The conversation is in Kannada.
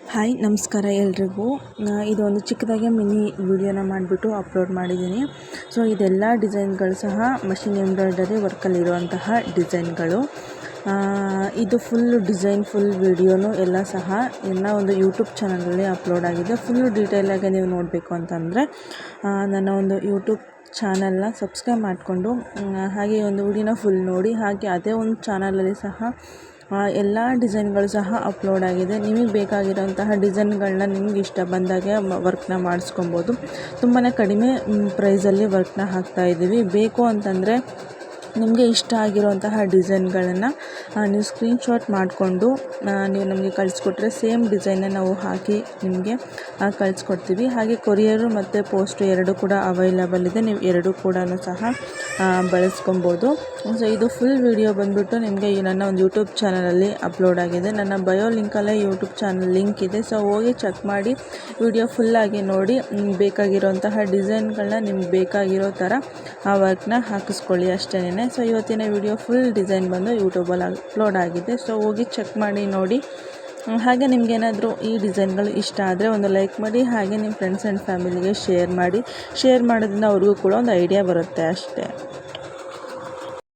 ಹಾಯ್ ನಮಸ್ಕಾರ ಎಲ್ರಿಗೂ. ಇದು ಒಂದು ಚಿಕ್ಕದಾಗಿ ಮಿನಿ ವಿಡಿಯೋನ ಮಾಡಿಬಿಟ್ಟು ಅಪ್ಲೋಡ್ ಮಾಡಿದ್ದೀನಿ. ಸೊ ಇದೆಲ್ಲ ಡಿಸೈನ್ಗಳು ಸಹ ಮಷಿನ್ ಎಂಬ್ರಾಯ್ಡರಿ ವರ್ಕಲ್ಲಿರುವಂತಹ ಡಿಸೈನ್ಗಳು. ಇದು ಫುಲ್ ವಿಡಿಯೋನು ಎಲ್ಲ ಸಹ ಒಂದು ಯೂಟ್ಯೂಬ್ ಚಾನಲಲ್ಲಿ ಅಪ್ಲೋಡ್ ಆಗಿದೆ. ಫುಲ್ ಡೀಟೇಲಾಗಿ ನೀವು ನೋಡಬೇಕು ಅಂತಂದರೆ ನನ್ನ ಒಂದು ಯೂಟ್ಯೂಬ್ ಚಾನಲ್ನ ಸಬ್ಸ್ಕ್ರೈಬ್ ಮಾಡಿಕೊಂಡು ಹಾಗೆ ಒಂದು ವಿಡಿಯೋನ ಫುಲ್ ನೋಡಿ. ಹಾಗೆ ಅದೇ ಒಂದು ಚಾನಲಲ್ಲಿ ಸಹ ಎಲ್ಲ ಡಿಸೈನ್ಗಳು ಸಹ ಅಪ್ಲೋಡ್ ಆಗಿದೆ. ನಿಮಗೆ ಬೇಕಾಗಿರೋಂತಹ ಡಿಸೈನ್ಗಳನ್ನ ನಿಮ್ಗೆ ಇಷ್ಟ ಬಂದಾಗೆ ವರ್ಕ್ನ ಮಾಡಿಸ್ಕೊಬೋದು. ತುಂಬಾ ಕಡಿಮೆ ಪ್ರೈಸಲ್ಲಿ ವರ್ಕ್ನ ಹಾಕ್ತಾಯಿದ್ದೀವಿ. ಬೇಕು ಅಂತಂದರೆ ನಿಮಗೆ ಇಷ್ಟ ಆಗಿರುವಂತಹ ಡಿಸೈನ್ಗಳನ್ನು ನೀವು ಸ್ಕ್ರೀನ್ಶಾಟ್ ಮಾಡಿಕೊಂಡು ನೀವು ನಮಗೆ ಕಳಿಸ್ಕೊಟ್ರೆ ಸೇಮ್ ಡಿಸೈನ್ನ ನಾವು ಹಾಕಿ ನಿಮಗೆ ಕಳಿಸ್ಕೊಡ್ತೀವಿ. ಹಾಗೆ ಕೊರಿಯರು ಮತ್ತು ಪೋಸ್ಟು ಎರಡೂ ಕೂಡ ಅವೈಲಬಲ್ ಇದೆ. ನೀವು ಎರಡೂ ಕೂಡ ಸಹ ಬಳಸ್ಕೊಬೋದು. ಸೊ ಇದು ಫುಲ್ ವಿಡಿಯೋ ಬಂದುಬಿಟ್ಟು ನಿಮಗೆ ನನ್ನ ಒಂದು ಯೂಟ್ಯೂಬ್ ಚಾನಲಲ್ಲಿ ಅಪ್ಲೋಡ್ ಆಗಿದೆ. ನನ್ನ ಬಯೋ ಲಿಂಕಲ್ಲೇ ಯೂಟ್ಯೂಬ್ ಚಾನಲ್ ಲಿಂಕ್ ಇದೆ. ಸೊ ಹೋಗಿ ಚೆಕ್ ಮಾಡಿ ವಿಡಿಯೋ ಫುಲ್ಲಾಗಿ ನೋಡಿ. ಬೇಕಾಗಿರೋಂತಹ ಡಿಸೈನ್ಗಳನ್ನ ನಿಮ್ಗೆ ಬೇಕಾಗಿರೋ ಥರ ಆ ವರ್ಕ್ನ ಹಾಕಿಸ್ಕೊಳ್ಳಿ ಅಷ್ಟೇ. ಸೊ ಇವತ್ತಿನ ವಿಡಿಯೋ ಫುಲ್ ಡಿಸೈನ್ ಬಂದು ಯೂಟ್ಯೂಬಲ್ಲಿ ಅಪ್ಲೋಡ್ ಆಗಿದೆ. ಸೊ ಹೋಗಿ ಚೆಕ್ ಮಾಡಿ ನೋಡಿ. ಹಾಗೆ ನಿಮಗೇನಾದರೂ ಈ ಡಿಸೈನ್ಗಳು ಇಷ್ಟ ಆದರೆ ಒಂದು ಲೈಕ್ ಮಾಡಿ. ಹಾಗೆ ನಿಮ್ಮ ಫ್ರೆಂಡ್ಸ್ ಆ್ಯಂಡ್ ಫ್ಯಾಮಿಲಿಗೆ ಶೇರ್ ಮಾಡಿ. ಶೇರ್ ಮಾಡೋದ್ರಿಂದ ಅವ್ರಿಗೂ ಕೂಡ ಒಂದು ಐಡಿಯಾ ಬರುತ್ತೆ ಅಷ್ಟೇ.